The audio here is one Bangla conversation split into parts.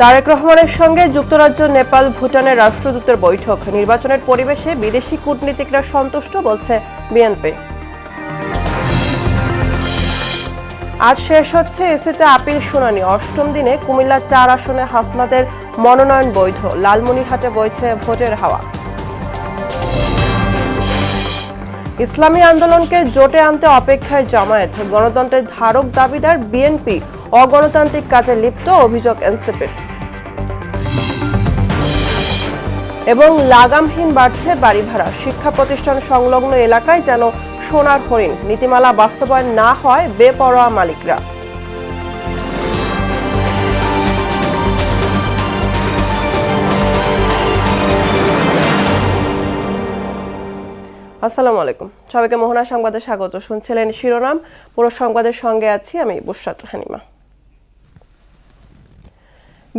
তারেক রহমানের সঙ্গে যুক্তরাজ্য, নেপাল, ভুটানের রাষ্ট্রদূতের বৈঠক। নির্বাচনের পরিবেশে বিদেশি কূটনীতিকরা সন্তুষ্ট, বলছে বিএনপি। আজ শেষ হচ্ছে এসিতে আপিল শুনানি। অষ্টম দিনে কুমিল্লা ৪ আসনে হাসনাতের মনোনয়ন বৈধ। লালমনিরহাটে বইছে ভোটের হাওয়া। ইসলামী আন্দোলনকে জোটে আনতে অপেক্ষায় জামায়াত। গণতন্ত্রের ধারক দাবিদার বিএনপি, অগণতান্ত্রিক কাজে লিপ্ত অভিযোগ এনসিপির। এবং লাগামহীন বাড়ছে বাড়ি ভাড়া। শিক্ষা প্রতিষ্ঠান সংলগ্ন এলাকায় যেন সোনার হরিণ। নীতিমালা বাস্তবায়ন না হয় বেপরোয়া মালিকরা। আসসালামু আলাইকুম, সবাইকে মোহনা সংবাদে স্বাগত। শুনছিলেন শিরোনাম, পুরো সংবাদের সঙ্গে আছি আমি বুশরাত হানিমা।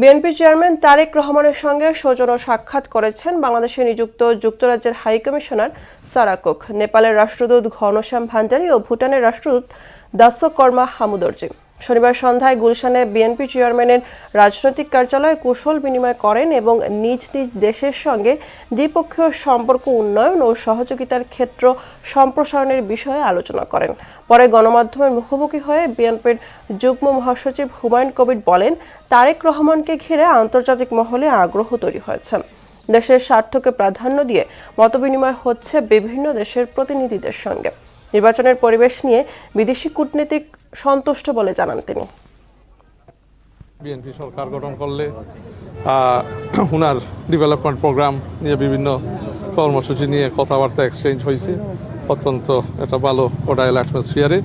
বিএনপি চেয়ারম্যান তারেক রহমানের সঙ্গে সৌজন্য সাক্ষাৎ করেছেন বাংলাদেশে নিযুক্ত যুক্তরাজ্যের হাই কমিশনার সারা কুক, নেপালের রাষ্ট্রদূত ঘনশ্যাম ভান্ডারী ও ভুটানের রাষ্ট্রদূত দাসকর্মা হামুদর্জি। শনিবার সন্ধ্যায় গুলশানে বিএনপি চেয়ারম্যানের রাজনৈতিক কার্যালয়ে কুশল বিনিময় করেন এবং নিজ নিজ দেশের সঙ্গে দ্বিপক্ষীয় সম্পর্ক উন্নয়ন ও সহযোগিতার ক্ষেত্র সম্প্রসারণের বিষয়ে আলোচনা করেন। পরে গণমাধ্যমের মুখোমুখি হয়ে বিএনপির যুগ্ম মহাসচিব হুমায়ুন কবির বলেন, তারেক রহমানকে ঘিরে আন্তর্জাতিক মহলে আগ্রহ তৈরি হয়েছে। দেশের স্বার্থকে প্রাধান্য দিয়ে মতবিনিময় হচ্ছে বিভিন্ন দেশের প্রতিনিধিদের সঙ্গে। নির্বাচনের পরিবেশ নিয়ে বিদেশি কূটনীতিক সন্তুষ্ট বলে জানান তিনি। বিএনপি সরকার গঠন করলে উনার ডেভেলপমেন্ট প্রোগ্রাম নিয়ে বিভিন্ন কর্মসূচি নিয়ে কথাবার্তা এক্সচেঞ্জ হয়েছে। অত্যন্ত একটা ভালো ওডাইল অ্যাটমসফিয়ারে।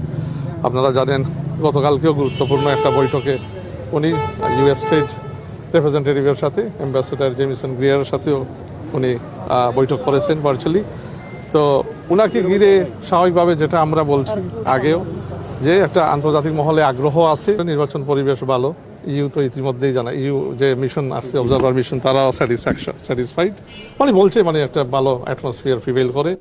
আপনারা জানেন গতকালকেও গুরুত্বপূর্ণ একটা বৈঠকে উনি ইউএস ট্রেড রিপ্রেজেন্টেটিভের সাথে, অ্যাম্বাসেডার জেমিসন গ্রিয়ারের সাথেও উনি বৈঠক করেছেন ভার্চুয়ালি। তো উনাকে ঘিরে স্বাভাবিকভাবে যেটা আমরা বলছি আগেও, যে একটা আন্তর্জাতিক মহলে আগ্রহ আছে। নির্বাচন পরিবেশ ভালো। ইউ তো ইতিমধ্যেই জানা, ইউ যে মিশন আসছে, অবজারভার মিশন, তারাও স্যাটিসফাইড। মানে বলছে একটা ভালো অ্যাটমসফিয়ার প্রিভেল করে।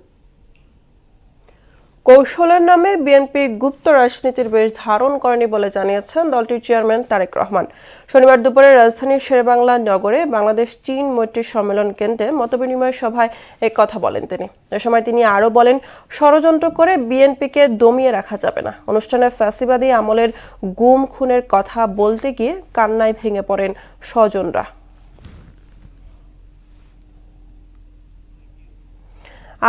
কৌশলের নামে বিএনপি গুপ্ত রাজনীতির বেশ ধারণ করেনি বলে জানিয়েছেন দলটির চেয়ারম্যান তারেক রহমান। শনিবার দুপুরে রাজধানীর শেরেবাংলা নগরে বাংলাদেশ চীন মৈত্রী সম্মেলন কেন্দ্রে মতবিনিময় সভায় এই কথা বলেন তিনি। এ সময় তিনি আরও বলেন, ষড়যন্ত্র করে বিএনপিকে দমিয়ে রাখা যাবে না। অনুষ্ঠানে ফ্যাসিবাদী আমলের গুম খুনের কথা বলতে গিয়ে কান্নায় ভেঙে পড়েন স্বজনরা।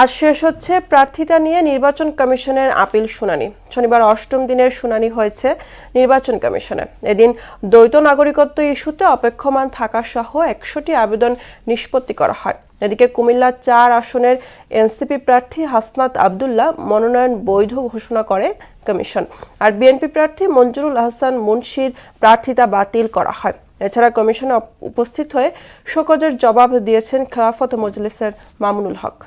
আজ শেষ হচ্ছে প্রার্থিতা নিয়ে নির্বাচন কমিশনের আপিল শুনানি। শনিবার অষ্টম দিনের শুনানি হয়েছে নির্বাচন কমিশনে। এদিন দ্বৈত নাগরিকত্ব ইস্যুতে অপেক্ষমান থাকা সহ 100টি আবেদন নিষ্পত্তি করা হয়। এদিকে কুমিল্লা 4 আসনের এনসিপি প্রার্থী হাসনাত আব্দুল্লাহ মনোনয়ন বৈধ ঘোষণা করে কমিশন। আর বিএনপি প্রার্থী মঞ্জুরুল আহসান মুন্সির প্রার্থিতা বাতিল করা হয়। এছাড়া কমিশনে উপস্থিত হয়ে শোকজের জবাব দিয়েছেন খেলাফত মজলিসের মামুনুল হক।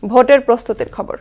ভোটের প্রস্তুতির খবর।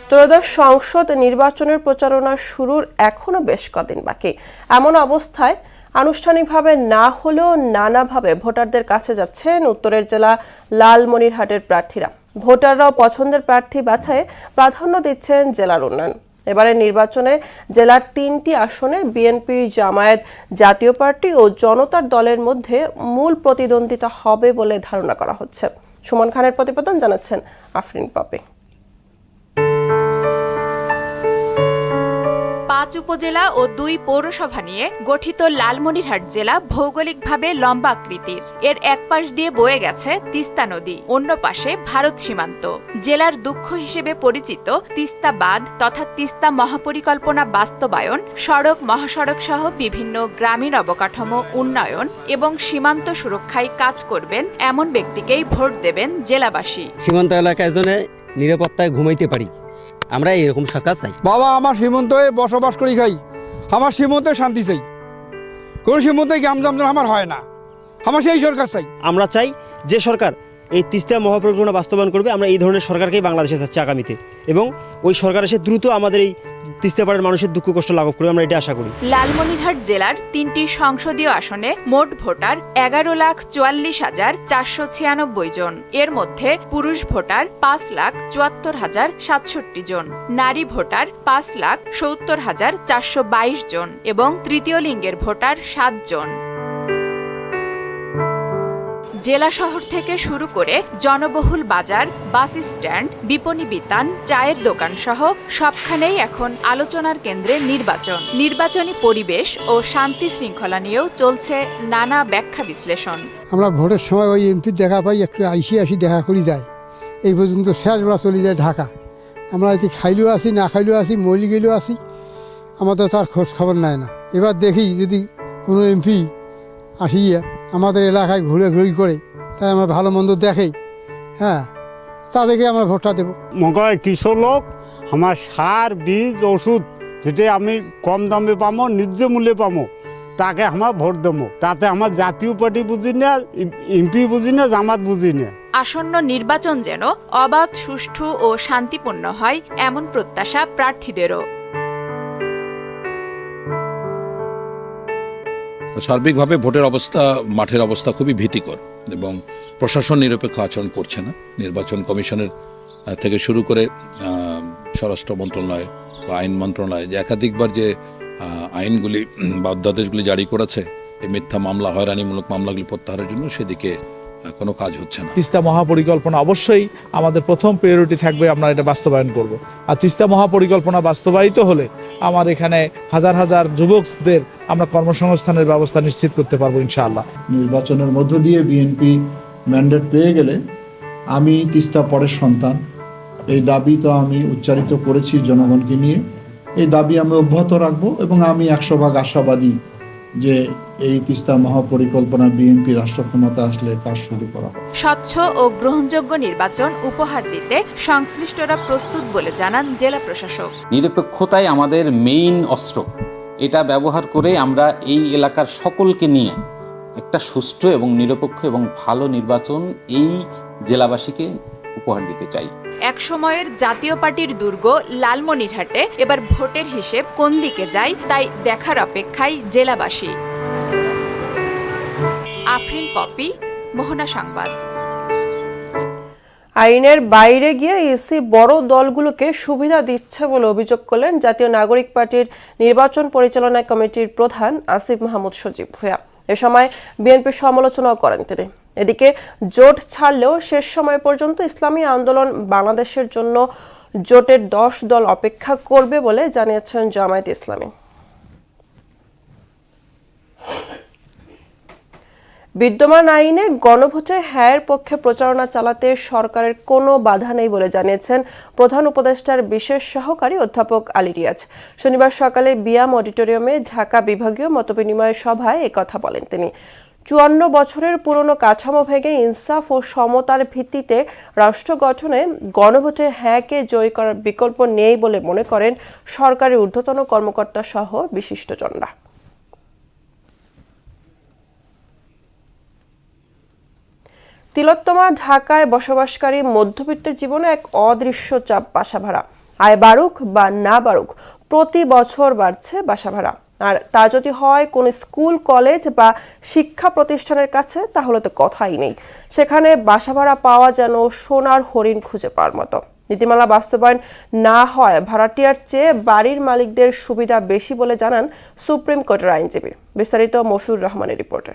ত্রয়োদশ সংসদ নির্বাচনের প্রচারণা শুরুর এখনো বেশ কদিন বাকি। এমন অবস্থায় আনুষ্ঠানিকভাবে না হলেও নানাভাবে ভোটারদের কাছে যাচ্ছেন উত্তরের জেলা লালমনিরহাটের প্রার্থীরা। ভোটাররাও পছন্দের প্রার্থী বাছাইয়ে প্রাধান্য দিচ্ছেন জেলার উন্নয়ন। এবারের নির্বাচনে জেলার 3টি আসনে বিএনপি, জামায়াত, জাতীয় পার্টি ও জনতার দলের মধ্যে মূল প্রতিদ্বন্দ্বিতা হবে বলে ধারণা করা হচ্ছে। সুমন খানের প্রতিবেদন, জানাচ্ছেন আফরিন পপি। 5 উপজেলা ও 2 পৌরসভা নিয়ে গঠিত লালমনিরহাট জেলা ভৌগোলিকভাবে লম্বা আকৃতির। এর এক পাশ দিয়ে বয়ে গেছে তিস্তা নদী, অন্য পাশে ভারত সীমান্ত। জেলার দুঃখ হিসেবে পরিচিত তিস্তা বাঁধ তথা তিস্তা মহাপরিকল্পনা বাস্তবায়ন, সড়ক মহাসড়ক সহ বিভিন্ন গ্রামীণ অবকাঠামো উন্নয়ন এবং সীমান্ত সুরক্ষায় কাজ করবেন এমন ব্যক্তিকেই ভোট দেবেন জেলাবাসী। সীমান্ত এলাকায় জন্য নিরাপত্তায় ঘুমাইতে পারি, আমরা এরকম সরকার চাই। বাবা, আমার সীমান্তে বসবাস করি খাই, আমার সীমান্তে শান্তি চাই। কোন সীমান্তে গ্রামজাম আমার হয় না, আমার সেই সরকার চাই। আমরা চাই যে সরকার এই তিস্তা মহাপরিকল্পনা বাস্তবায়ন করবে, আমরা এই ধরনের সরকারকেই বাংলাদেশে চাচ্ছি আগামীতে, এবং ওই সরকার এসে দ্রুত আমাদের এই তিস্তা পাড়ের মানুষের দুঃখ কষ্ট লাঘব করবে, আমরা এটা আশা করি। লালমনিরহাট জেলার 3টি সংসদীয় আসনে মোট ভোটার 11,44,496 জন। এর মধ্যে পুরুষ ভোটার 5,74,067 জন, নারী ভোটার 5,70,422 জন এবং তৃতীয় লিঙ্গের ভোটার 7 জন। জেলা শহর থেকে শুরু করে জনবহুল বাজার, বাস স্ট্যান্ড, বিপণী বিতান, চায়ের দোকান সহ সবখানেই এখন আলোচনার কেন্দ্রে নির্বাচন। নির্বাচনী পরিবেশ ও শান্তি শৃঙ্খলা নিয়েও চলছে নানা ব্যাখ্যা বিশ্লেষণ। আমরা ভোটের সময় ওই এমপির দেখা পাই, একটু আসি দেখা করি যায়, এই পর্যন্ত শেষ বেলা চলে যায় ঢাকা। আমরা এতে খাইলেও আসি, না খাইলেও আসি, মলি গেলেও আসি, আমাদের তার খোঁজ খবর নেয় না। এবার দেখি যদি কোনো এমপি আসিয়া আমাদের এলাকায় ঘুরে করে, তাই আমরা ভালো মন্দ দেখেই, হ্যাঁ, তাদেরকে আমরা ভোটটা দেবো। মনে কৃষক লোক আমার সার, বীজ, ওষুধ যেটা আমি কম দামে পাবো, ন্যায্য মূল্যে পাবো, তাকে আমার ভোট দেবো। তাতে আমার জাতীয় পার্টি বুঝি না, এমপি বুঝি না, জামাত বুঝি না। আসন্ন নির্বাচন যেন অবাধ, সুষ্ঠু ও শান্তিপূর্ণ হয়, এমন প্রত্যাশা প্রার্থীদেরও। সার্বিকভাবে ভোটের অবস্থা, মাঠের অবস্থা খুবই ভীতিকর এবং প্রশাসন নিরপেক্ষ আচরণ করছে না। নির্বাচন কমিশনের থেকে শুরু করে স্বরাষ্ট্র মন্ত্রণালয় বা আইন মন্ত্রণালয় যে একাধিকবার যে আইনগুলি বা অধ্যাদেশগুলি জারি করেছে, এই মিথ্যা মামলা, হয়রানিমূলক মামলাগুলি প্রত্যাহারের জন্য, সেদিকে কোনো কাজ হচ্ছে না। তিস্তা মহাপরিকল্পনা অবশ্যই আমাদের প্রথম প্রায়োরিটি থাকবে, আমরা এটা বাস্তবায়ন করব। আর তিস্তা মহাপরিকল্পনা বাস্তবায়িত হলে আমার এখানে হাজার হাজার যুবকদের আমরা কর্মসংস্থানের ব্যবস্থা নিশ্চিত করতে পারবো ইনশাআল্লাহ। নির্বাচনের মধ্য দিয়ে বিএনপি ম্যান্ডেট পেয়ে গেলে আমি তিস্তা পরের সন্তান, এই দাবি তো আমি উচ্চারিত করেছি জনগণকে নিয়ে। এই দাবি আমি অব্যাহত রাখবো এবং আমি 100% আশাবাদী যে এই তিস্তা মহাপরিকল্পনা বিএনপি রাষ্ট্র ক্ষমতা আসলে কাজ শুরু করা হবে। স্বচ্ছ ও গ্রহণযোগ্য নির্বাচন উপহার দিতে সংশ্লিষ্টরা প্রস্তুত বলে জানান জেলা প্রশাসক। নিরপেক্ষতাই আমাদের মেইন অস্ত্র। এটা ব্যবহার করে আমরা এই এলাকার সকলকে নিয়ে একটা সুষ্ঠু এবং নিরপেক্ষ এবং ভালো নির্বাচন এই জেলাবাসীকে উপহার দিতে চাই। এক সময়ের জাতীয় পার্টির দুর্গ লালমনিরহাটে এবার ভোটের হিসেব কোন দিকে যায়, তাই দেখার অপেক্ষায় জেলাবাসী। আফরিন পপি, মোহনা সংবাদ। আইনের বাইরে গিয়ে ইসি বড় দলগুলোকে সুবিধা দিচ্ছে বলে অভিযোগ করলেন জাতীয় নাগরিক পার্টির নির্বাচন পরিচালনা কমিটির প্রধান আসিফ মাহমুদ সজীব ভূঁইয়া। এ সময় বিএনপির সমালোচনাও করেন তিনি। এদিকে জোট ছাড়লেও শেষ সময় পর্যন্ত ইসলামী আন্দোলন বাংলাদেশের জন্য জোটের 10 দল অপেক্ষা করবে বলে জানিয়েছেন জামায়াত ইসলামী। বিদ্যমান আইনে গণভোটে হ্যায়ের পক্ষে প্রচারণা চালাতে সরকারের কোনো বাধা নেই বলে জানিয়েছেন প্রধান উপদেষ্টার বিশেষ সহকারী অধ্যাপক আলী রিয়াজ। শনিবার সকালে বিয়াম অডিটোরিয়ামে ঢাকা বিভাগীয় মতবিনিময় সভায় একথা বলেন তিনি। 54 বছরের পুরনো কাঠামো ভেঙে ইনসাফ ও সমতার ভিত্তিতে রাষ্ট্র গঠনে গণভোটে হ্যাঁকে জয়ী করার বিকল্প নেই বলে মনে করেন সরকারের ঊর্ধ্বতন কর্মকর্তা সহ বিশিষ্টজনরা। তিলোত্তমা ঢাকায় বসবাসকারী মধ্যবিত্তের জীবনে এক অদৃশ্য চাপ বাসা ভাড়া। আয় বাড়ুক বা না বাড়ুক, প্রতি বছর বাড়ছে বাসা ভাড়া। আর তা যদি হয় কোন স্কুল, কলেজ বা শিক্ষা প্রতিষ্ঠানের কাছে, তাহলে তো কথাই নেই। সেখানে বাসা ভাড়া পাওয়া যেন সোনার হরিণ খুঁজে পাওয়ার মতো। নীতিমালা বাস্তবায়ন না হয় ভাড়াটিয়ার চেয়ে বাড়ির মালিকদের সুবিধা বেশি বলে জানান সুপ্রিম কোর্টের আইনজীবী। বিস্তারিত মফিউর রহমানের রিপোর্টে।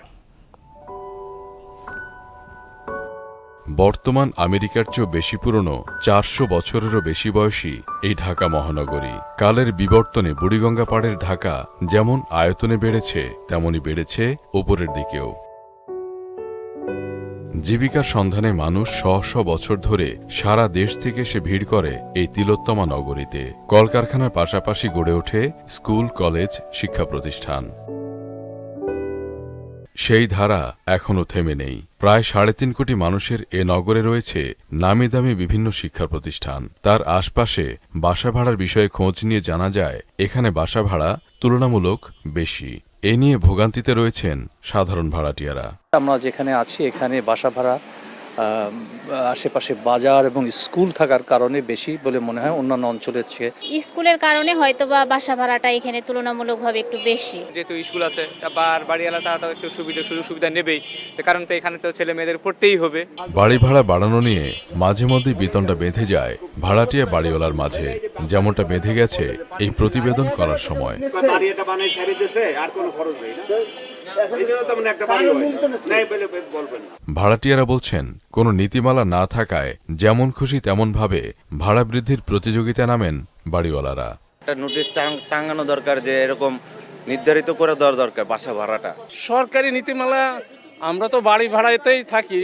বর্তমান আমেরিকার চেয়েও বেশি পুরনো, 400 বছরেরও বেশি বয়সী এই ঢাকা মহানগরী। কালের বিবর্তনে বুড়িগঙ্গা পাড়ের ঢাকা যেমন আয়তনে বেড়েছে, তেমনি বেড়েছে ওপরের দিকেও। জীবিকার সন্ধানে মানুষ শ বছর ধরে সারা দেশ থেকে এসে ভিড় করে এই তিলোত্তমা নগরীতে। কলকারখানার পাশাপাশি গড়ে ওঠে স্কুল, কলেজ, শিক্ষা প্রতিষ্ঠান। সেই ধারা এখনও থেমে নেই। প্রায় 3.5 কোটি মানুষের এ নগরে রয়েছে নামি দামি বিভিন্ন শিক্ষা প্রতিষ্ঠান। তার আশপাশে বাসা ভাড়ার বিষয়ে খোঁজ নিয়ে জানা যায় এখানে বাসা ভাড়া তুলনামূলক বেশি। এ নিয়ে ভোগান্তিতে রয়েছেন সাধারণ ভাড়াটিয়ারা। আমরা যেখানে আছি এখানে বাসা ভাড়া আশেপাশে বাজার এবং স্কুল থাকার কারণে বেশি বলে মনে হয় অন্যান্য অঞ্চলের চেয়ে। স্কুলের কারণে হয়তোবা বাসা ভাড়াটা এখানে তুলনামূলকভাবে একটু বেশি। যেহেতু স্কুল আছে আর বাড়িওয়ালা তারা তো একটু সুযোগ সুবিধা নেবেই, কারণ তো এখানে তো ছেলে মেয়েদের পড়তেই হবে। বাড়ি ভাড়া বাড়ানো নিয়ে মাঝে মধ্যে বিতণ্ডা বেঁধে যায় ভাড়াটিয়া বাড়িওয়ালার মাঝে, যেমনটা বেঁধে গেছে এই প্রতিবেদন করার সময়। ভাড়াটিয়ারা বলছেন কোনো নীতিমালা না থাকায় যেমন খুশি তেমন ভাবে ভাড়া বৃদ্ধির প্রতিযোগিতায় নামেন বাড়িওয়ালারা। একটা নোটিশ টাঙানো দরকার যে এরকম নির্ধারিত করে দেওয়ার দরকার বাসা ভাড়াটা। সরকারি নীতিমালা, আমরা তো বাড়ি ভাড়াতেই থাকি,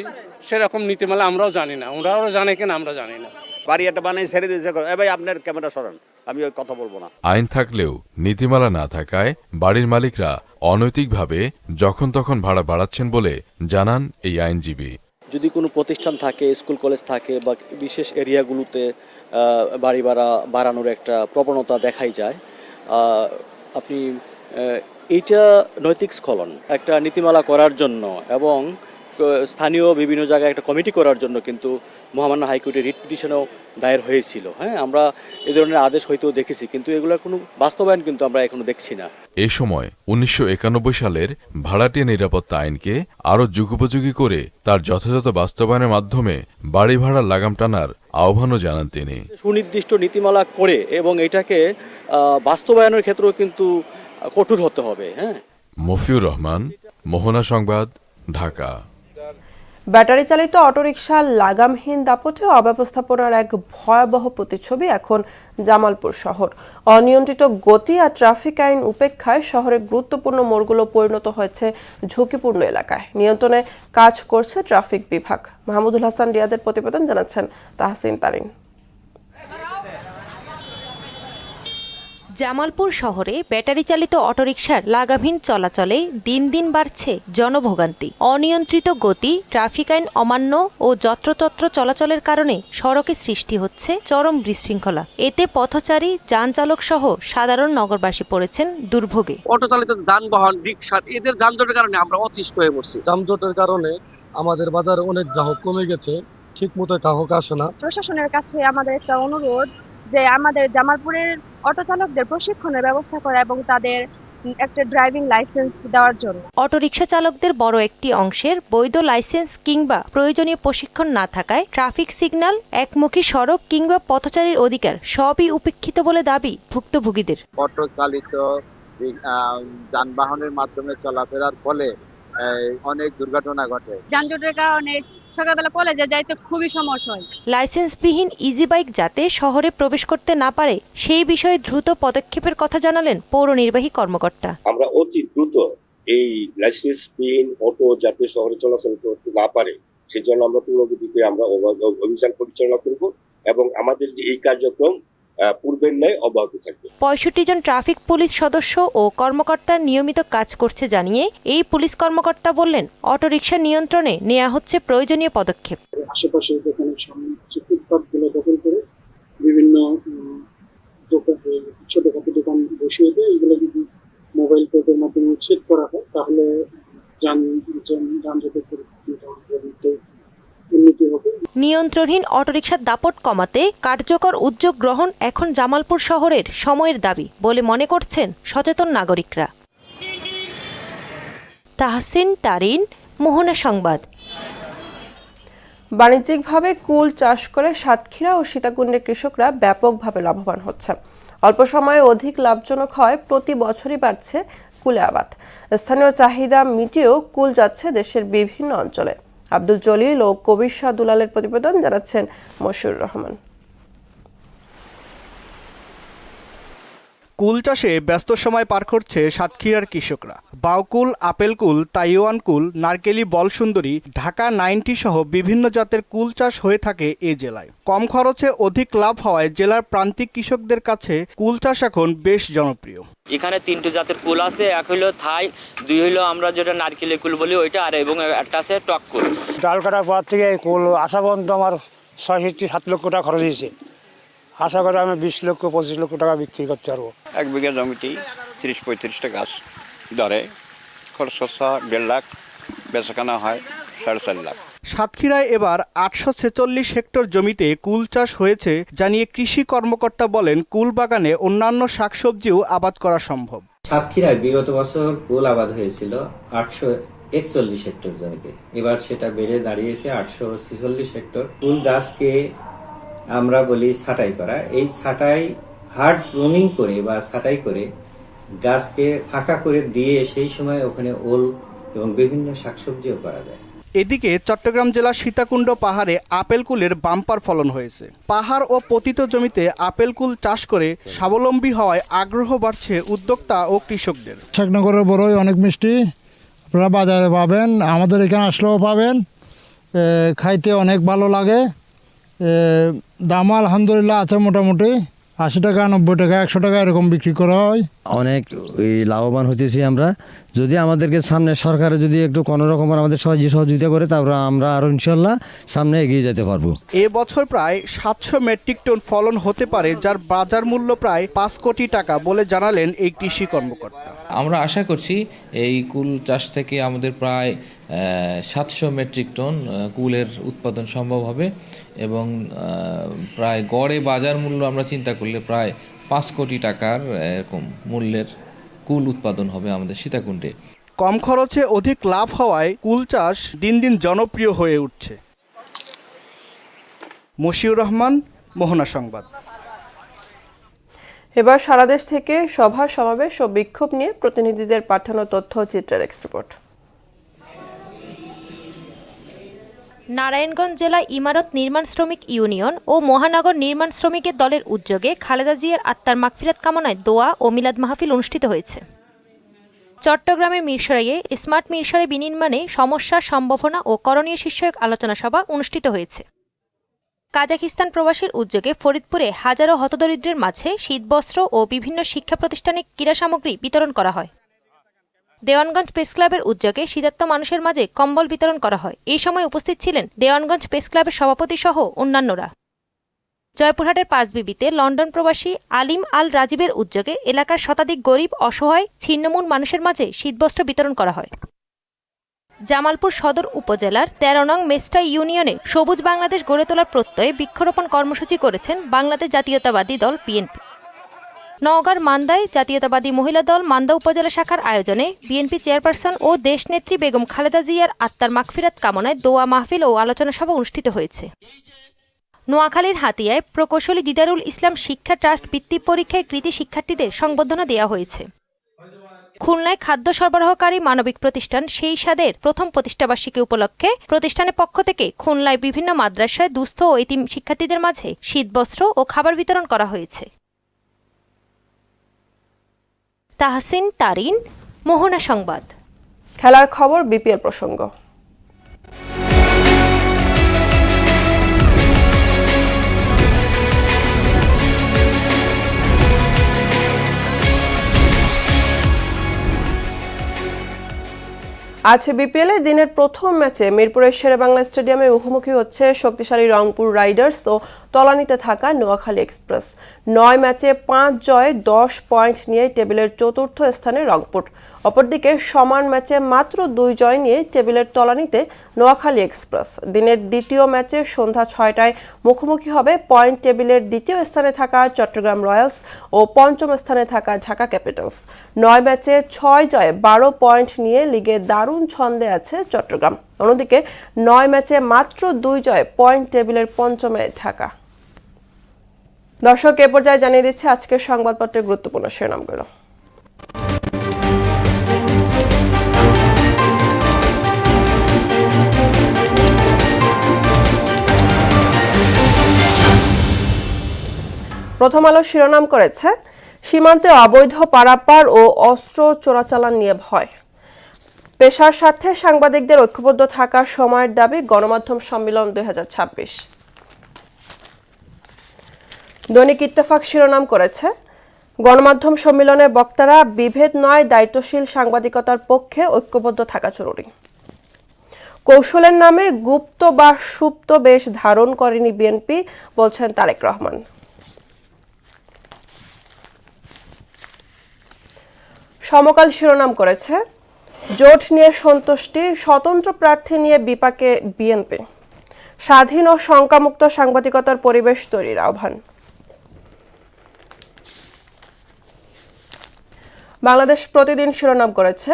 সেরকম নীতিমালা আমরাও জানি না, ওরাও জানে কিনা আমরা জানি না। বাড়ি একটা বানাই ছেড়ে দিয়েছে, ভাই আপনার ক্যামেরা সরান, আমি ওই কথা বলবো না। আইন থাকলেও নীতিমালা না থাকায় বাড়ির মালিকরা অনৈতিকভাবে যখন তখন ভাড়া বাড়াচ্ছেন বলে জানান এই আইনজীবী। যদি কোনো প্রতিষ্ঠান থাকে, স্কুল কলেজ থাকে বা বিশেষ এরিয়াগুলোতে বাড়ি ভাড়া বাড়ানোর একটা প্রবণতা দেখাই যায়, আপনি এইটা নৈতিক স্খলন। একটা নীতিমালা করার জন্য এবং স্থানীয় বিভিন্ন জায়গায় একটা কমিটি করার জন্য কিন্তু মহামান্য হাইকোর্টে রিট পিটিশনও দায়ের হয়েছিল। হ্যাঁ, আমরা এই ধরনের আদেশ হয়তো দেখেছি, কিন্তু এগুলোর কোনো বাস্তবায়ন কিন্তু আমরা এখনো দেখছি না। এই সময় 1991 সালের ভাড়াটিয়া নিরাপত্তা আইনকে আরও যুগোপযোগী করে তার যথাযথ বাস্তবায়নের মাধ্যমে বাড়ি ভাড়ার লাগাম টানার আহ্বানও জানান তিনি। সুনির্দিষ্ট নীতিমালা করে এবং এটাকে বাস্তবায়নের ক্ষেত্রেও কিন্তু কঠোর হতে হবে। হ্যাঁ। মফিউর রহমান, মোহনা সংবাদ, ঢাকা। ব্যাটারি চালিত অটোরিকশার লাগামহীন দাপটে অব্যবস্থাপনার এক ভয়াবহ প্রতিচ্ছবি এখন জামালপুর শহর। অনিয়ন্ত্রিত গতি আর ট্রাফিক আইন উপেক্ষায় শহরের গুরুত্বপূর্ণ মোড়গুলো পরিণত হয়েছে ঝুঁকিপূর্ণ এলাকায়। নিয়ন্ত্রণে কাজ করছে ট্রাফিক বিভাগ। মাহমুদুল হাসান রিয়াদের প্রতিবেদন, জানাচ্ছেন তাহসিন তারিন। জামালপুর শহরে ব্যাটারি চালিত অটোরিকশার লাগামহীন চলাচলে দিন দিন বাড়ছে জনভোগান্তি। অনিয়ন্ত্রিত গতি, ট্রাফিক আইন অমান্য ও যত্রতত্র চলাচলের কারণে সড়কে সৃষ্টি হচ্ছে চরম বিশৃঙ্খলা। এতে পথচারী, যানচালক সহ সাধারণ নগরবাসী পড়েছেন দুর্ভোগে। অটো চালিত যানবাহন, রিকশা, এদের যানজটের কারণে আমরা অতিষ্ঠ হয়ে পড়ছি। যানজটের কারণে আমাদের বাজারে অনেক গ্রাহক কমে গেছে, ঠিক মতো গ্রাহক আসে না। প্রশাসনের কাছে আমাদের একটা অনুরোধ যে আমাদের জামালপুরের অটো চালকদের প্রশিক্ষণের ব্যবস্থা করা এবং তাদের একটা ড্রাইভিং লাইসেন্স দেওয়ার জন্য। অটোরিকশা চালকদের বড় একটি অংশের বৈধ লাইসেন্স কিংবা প্রয়োজনীয় প্রশিক্ষণ না থাকায় ট্রাফিক সিগন্যাল, একমুখী সড়ক কিংবা পথচারীর অধিকার সবই উপেক্ষিত বলে দাবি ভুক্তভোগীদের। অটো চালিত যানবাহনের মাধ্যমে চলাফেরার ফলে অনেক দুর্ঘটনা ঘটে। যানজটের কারণে সকালবেলা কলেজে যাইতে খুবই সমস্যা হয়। লাইসেন্সবিহীন ইজি বাইক যাতে শহরে প্রবেশ করতে না পারে সেই বিষয়ে দ্রুত পদক্ষেপের কথা জানালেন পৌর নির্বাহী কর্মকর্তা। আমরা অতি দ্রুত এই লাইসেন্সবিহীন অটো যাতে শহরে চলাচল করতে না পারে সেজন্য আমরা পূর্বগতিতে আমরা অভিযান পরিচালনা করব এবং আমাদের যে এই কার্যক্রম পূর্বের ন্যায় অব্যাহত থাকবে। 65 জন ট্রাফিক পুলিশ সদস্য ও কর্মকর্তা নিয়মিত কাজ করছে জানিয়ে এই পুলিশ কর্মকর্তা বললেন, অটোরিকশা নিয়ন্ত্রণে নেওয়া হচ্ছে প্রয়োজনীয় পদক্ষেপ। আশেপাশে দোকানের সামনে ফুটপাতগুলো দখল করে বিভিন্ন ছোটখাটো দোকান বসিয়ে দিয়ে এগুলো যদি মোবাইল কোর্টের মাধ্যমে চেক করা হয় তাহলে যানজটের পরিস্থিতি উন্নতি হবে। নিয়ন্ত্রণহীন অটোরিকশার দাপট কমাতে কার্যকর উদ্যোগ গ্রহণ এখন জামালপুর শহরের সময়ের দাবি বলে মনে করছেন সচেতন নাগরিকরা। তাহসিন তারিন, মোহনা সংবাদ। বাণিজ্যিকভাবে কুল চাষ করে সাতক্ষীরা ও সীতাকুণ্ডের কৃষকরা ব্যাপকভাবে লাভবান হচ্ছে। অল্প সময়ে অধিক লাভজনক হয় প্রতি বছরই বাড়ছে কুলে আবাদ। স্থানীয় চাহিদা মিটিয়েও কুল যাচ্ছে দেশের বিভিন্ন অঞ্চলে। আব্দুল জলিল ও কবির শাহ দুলালের প্রতিবেদন, জানাচ্ছেন মশিউর রহমান। কুল চাষে ব্যস্ত সময় পার করছে সাতক্ষীরার কৃষকরা। বাউকুল, আপেল কুল, তাইওয়ান কুল, নারকেলি বল সুন্দরী, ঢাকা 90 সহ বিভিন্ন জাতের কুল চাষ হয়ে থাকে এ জেলায়। কম খরচে অধিক লাভ হওয়ায় জেলার প্রান্তিক কৃষকদের কাছে কুল চাষ এখন বেশ জনপ্রিয়। এখানে 3টি জাতের কুল আছে, এক হইলো থাই, 2 হইলো আমরা যেটা নারকেলি কুল বলি ওইটা, আর এবং একটা আছে টক কুল। ডাল কাটার পর থেকে কুল আসা পর্যন্ত আমার 6-7 লক্ষ টাকা খরচ হয়েছে। আশা করি আমি 20 লক্ষ 25 লক্ষ টাকা বিক্রি করতে পারবো। 1 বিঘা জমিতেই 30-35টা গাছ ধরে, খরচ 1.5 লাখ, বেচাকেনা হয় 4.5 লাখ। সাতক্ষীরায় এবার 846 হেক্টর জমিতে কুল চাষ হয়েছে জানিয়ে কৃষি কর্মকর্তা বলেন কুল বাগানে অন্যান্য শাকসবজিও আবাদ করা সম্ভব। সাতক্ষীরায় বিগত বছর কুল আবাদ হয়েছিল 841 হেক্টর জমিতে, এবার সেটা বেড়ে দাঁড়িয়েছে 846 হেক্টর। কুল গাছকে আমরা বলি ছাঁটাই করা। এই ছাঁটাই হার্ড প্রুনিং করে বা ছাঁটাই করে গাছকে ফাঁকা করে দিয়ে সেই সময় ওখানে ওল এবং বিভিন্ন শাকসবজিও করা যায়। এদিকে চট্টগ্রাম জেলার সীতাকুণ্ড পাহাড়ে আপেল কুলের বাম্পার ফলন হয়েছে। পাহাড় ও পতিত জমিতে আপেল কুল চাষ করে স্বাবলম্বী হওয়ায় আগ্রহ বাড়ছে উদ্যোক্তা ও কৃষকদের। শেখনগরের বড়ই অনেক মিষ্টি, আপনারা বাজারে পাবেন, আমাদের এখানে আসলেও পাবেন। খাইতে অনেক ভালো লাগে, দাম আলহামদুলিল্লাহ আছে, মোটামুটি 80 টাকা 90 টাকা 100 টাকা এরকম বিক্রি করা হয়। অনেক লাভবান হতেছি আমরা। যদি আমাদেরকে সামনে সরকারে যদি একটু কোনো রকমের আমাদের সহযোগিতা করে, তারপরে আমরা আরো ইনশাল্লাহ সামনে এগিয়ে যেতে পারবো। এবছর প্রায় 700 মেট্রিক টন ফলন হতে পারে, যার বাজার মূল্য প্রায় 5 কোটি টাকা বলে জানালেন এই কৃষি কর্মকর্তা। আমরা আশা করছি এই কুল চাষ থেকে আমাদের প্রায় 700 মেট্রিক টন কুলের উৎপাদন সম্ভব হবে এবং প্রায় গড়ে বাজার মূল্য আমরা চিন্তা করলে প্রায় 5 কোটি টাকার এরকম মূল্যের কুল উৎপাদন হবে আমাদের সীতাকুণ্ডে। কম খরচে অধিক লাভ হওয়ায় কুল চাষ দিন দিন জনপ্রিয় হয়ে উঠছে। মশিউর রহমান, মোহনা সংবাদ। এবার সারা দেশ থেকে সভা সমাবেশ ও বিক্ষোভ নিয়ে প্রতিনিধিদের পাঠানো তথ্য চিত্রের এক্সট্রা রিপোর্ট। নারায়ণগঞ্জ জেলা ইমারত নির্মাণ শ্রমিক ইউনিয়ন ও মহানগর নির্মাণ শ্রমিকের দলের উদ্যোগে খালেদা জিয়ার আত্মার মাগফিরাত কামনায় দোয়া ও মিলাদ মাহফিল অনুষ্ঠিত হয়েছে। চট্টগ্রামের মিরসরাইয়ে স্মার্ট মিরসরাই বিনির্মাণে সমস্যা, সম্ভাবনা ও করণীয় শীর্ষক আলোচনা সভা অনুষ্ঠিত হয়েছে। কাজাখিস্তান প্রবাসীর উদ্যোগে ফরিদপুরে হাজারো হতদরিদ্রের মাঝে শীতবস্ত্র ও বিভিন্ন শিক্ষা প্রতিষ্ঠানে ক্রীড়া সামগ্রী বিতরণ করা হয়। দেওয়ানগঞ্জ প্রেস ক্লাবের উদ্যোগে শীতার্ত মানুষের মাঝে কম্বল বিতরণ করা হয়। এই সময় উপস্থিত ছিলেন দেওয়ানগঞ্জ প্রেস ক্লাবের সভাপতি সহ অন্যান্যরা। জয়পুরহাটের পাঁচবিবিতে লন্ডন প্রবাসী আলিম আল রাজীবের উদ্যোগে এলাকার শতাধিক গরিব, অসহায়, ছিন্নমূল মানুষের মাঝে শীতবস্ত্র বিতরণ করা হয়। জামালপুর সদর উপজেলার 13 নং মেস্টা ইউনিয়নে সবুজ বাংলাদেশ গড়ে তোলার প্রত্যয়ে বৃক্ষরোপণ কর্মসূচি করেছেন বাংলাদেশ জাতীয়তাবাদী দল বিএনপি। নওগাঁর মান্দায় জাতীয়তাবাদী মহিলা দল মান্দা উপজেলা শাখার আয়োজনে বিএনপি চেয়ারপারসন ও দেশনেত্রী বেগম খালেদা জিয়ার আত্মার মাগফিরাত কামনায় দোয়া মাহফিল ও আলোচনা সভা অনুষ্ঠিত হয়েছে। নোয়াখালীর হাতিয়ায় প্রকৌশলী দিদারুল ইসলাম শিক্ষা ট্রাস্ট বৃত্তি পরীক্ষায় কৃতী শিক্ষার্থীদের সংবর্ধনা দেওয়া হয়েছে। খুলনায় খাদ্য সরবরাহকারী মানবিক প্রতিষ্ঠান সেই সাদের প্রথম প্রতিষ্ঠাবার্ষিকী উপলক্ষে প্রতিষ্ঠানের পক্ষ থেকে খুলনায় বিভিন্ন মাদ্রাসায় দুস্থ ও এতিম শিক্ষার্থীদের মাঝে শীতবস্ত্র ও খাবার বিতরণ করা হয়েছে। তাহসিন তারিন, মোহনা সংবাদ। খেলার খবর, বিপিএল প্রসঙ্গ। আজ বিপিএলে দিনের প্রথম ম্যাচে মিরপুরের শেরেবাংলা স্টেডিয়ামে মুখোমুখি হচ্ছে শক্তিশালী রংপুর রাইডার্স ও তলানিতে থাকা নোয়াখালী এক্সপ্রেস। 9 ম্যাচে 5 জয় 10 পয়েন্ট নিয়ে টেবিলের চতুর্থ স্থানে রংপুর। অপরদিকে সমান ম্যাচে মাত্র 2 জয় নিয়ে টেবিলের তলানিতে নোয়াখালী এক্সপ্রেস। দিনের দ্বিতীয় ম্যাচে সন্ধ্যা 6টায় মুখোমুখি হবে পয়েন্ট টেবিলের দ্বিতীয় স্থানে থাকা চট্টগ্রাম রয়্যালস ও পঞ্চম স্থানে থাকা ঢাকা ক্যাপিটালস। 9 ম্যাচে 6 জয় 12 পয়েন্ট নিয়ে লিগে দারুণ ছন্দে আছে চট্টগ্রাম। অন্যদিকে 9 ম্যাচে মাত্র 2 জয়, পয়েন্ট টেবিলের পঞ্চমে ঢাকা। দর্শক, এ পর্যায়ে জানিয়ে দিচ্ছে আজকের সংবাদপত্রের গুরুত্বপূর্ণ শিরোনামগুলো। প্রথম আলো শিরোনাম করেছে সীমান্তে অবৈধ পারাপার ও অস্ত্র চোরাচালান নিয়ে ভয়। পেশার স্বার্থে সাংবাদিকদের ঐক্যবদ্ধ থাকার সময়ের দাবি গণমাধ্যম সম্মেলন 2026। দৈনিক ইত্তেফাক শিরোনাম করেছে গণমাধ্যম সম্মেলনে বক্তারা বিভেদ নয়, দায়িত্বশীল সাংবাদিকতার পক্ষে ঐক্যবদ্ধ থাকা জরুরি। কৌশলের নামে গুপ্ত বা সুপ্ত বেশ ধারণ করেনি বিএনপি, বলছেন তারেক রহমান। সমকাল শিরোনাম করেছে জোট নিয়ে সন্তুষ্টি, স্বতন্ত্র প্রার্থী নিয়ে বিপাকে বিএনপি। স্বাধীন ও শঙ্কামুক্ত সাংবাদিকতার পরিবেশ তৈরির আহ্বান। বাংলাদেশ প্রতিদিন শিরোনাম করেছে,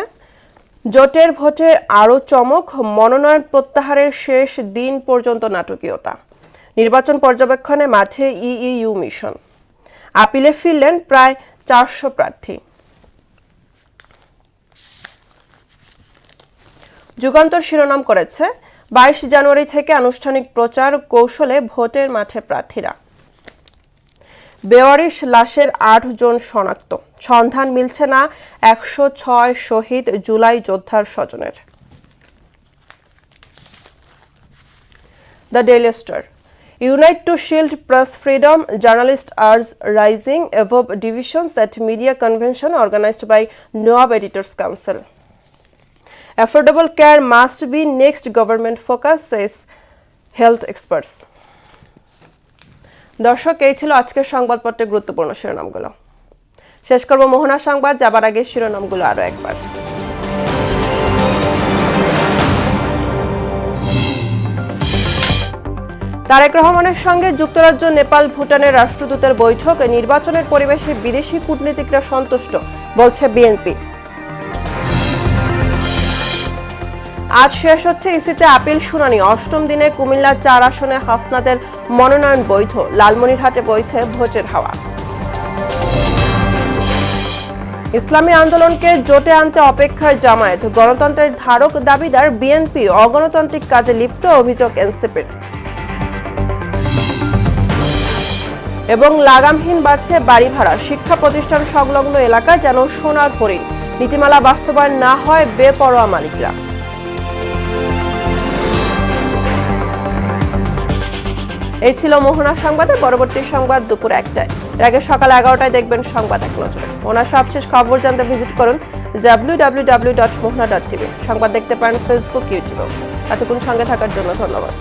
জোটের ভোটে আরও চমক, মনোনয়ন প্রত্যাহারের শেষ দিন পর্যন্ত নাটকীয়তা। নির্বাচন পর্যবেক্ষণে মাঠে ইইউ মিশন। আপিলে ফিরলেন প্রায় 400 প্রার্থী। যুগান্তর শিরোনাম করেছে, 22 জানুয়ারি থেকে আনুষ্ঠানিক প্রচার কৌশলে ভোটের মাঠে প্রার্থীরা। বেওয়ারিশ লাশের 8 জন শনাক্ত, সন্ধান মিলছে না 106 শহীদ জুলাই যোদ্ধার স্বজনের। The daily star, Unite to shield press freedom, journalists urge rising above divisions at media convention organized by Nawab Editors Council. Affordable care must be next government focus, says health experts. দর্শক, এই ছিল আজকের সংবাদপত্রের গুরুত্বপূর্ণ শিরোনামগুলো। শেষ করব মোহনা সংবাদ, যাবার আগে শিরোনামগুলো আরো একবার। তারেক রহমানের সঙ্গে যুক্তরাজ্য, নেপাল, ভুটানের রাষ্ট্রদূতের বৈঠক। নির্বাচনের পরিবেশে বিদেশি কূটনীতিকরা সন্তুষ্ট, বলছে বিএনপি। আজ শেষ হচ্ছে ইসিতে আপিল শুনানি। 8ম দিনে কুমিল্লা 4 আসনে হাসনাতের মনোনয়ন বৈধ। লালমনিরহাটে বইছে ভোটের হাওয়া। ইসলামী আন্দোলনকে জোটে আনতে অপেক্ষায় জামায়াত। গণতন্ত্রের ধারক দাবিদার বিএনপি, অগণতান্ত্রিক কাজে লিপ্ত অভিযোগ এনসিপির। এবং লাগামহীন বাড়ছে বাড়ি ভাড়া। শিক্ষা প্রতিষ্ঠান সংলগ্ন এলাকা যেন সোনার হরিণ। নীতিমালা বাস্তবায়ন না হয় বেপরোয়া মালিকরা। এই ছিল মোহনা সংবাদের পরবর্তী সংবাদ দুপুর 1টায়। এর আগে সকাল 11টায় দেখবেন সংবাদ এক নজরে। মোহনার সবশেষ খবর জানতে ভিজিট করুন www.mohna.tv। সংবাদ দেখতে পারেন ফেসবুক, ইউটিউবে। এতক্ষণ সঙ্গে থাকার জন্য ধন্যবাদ।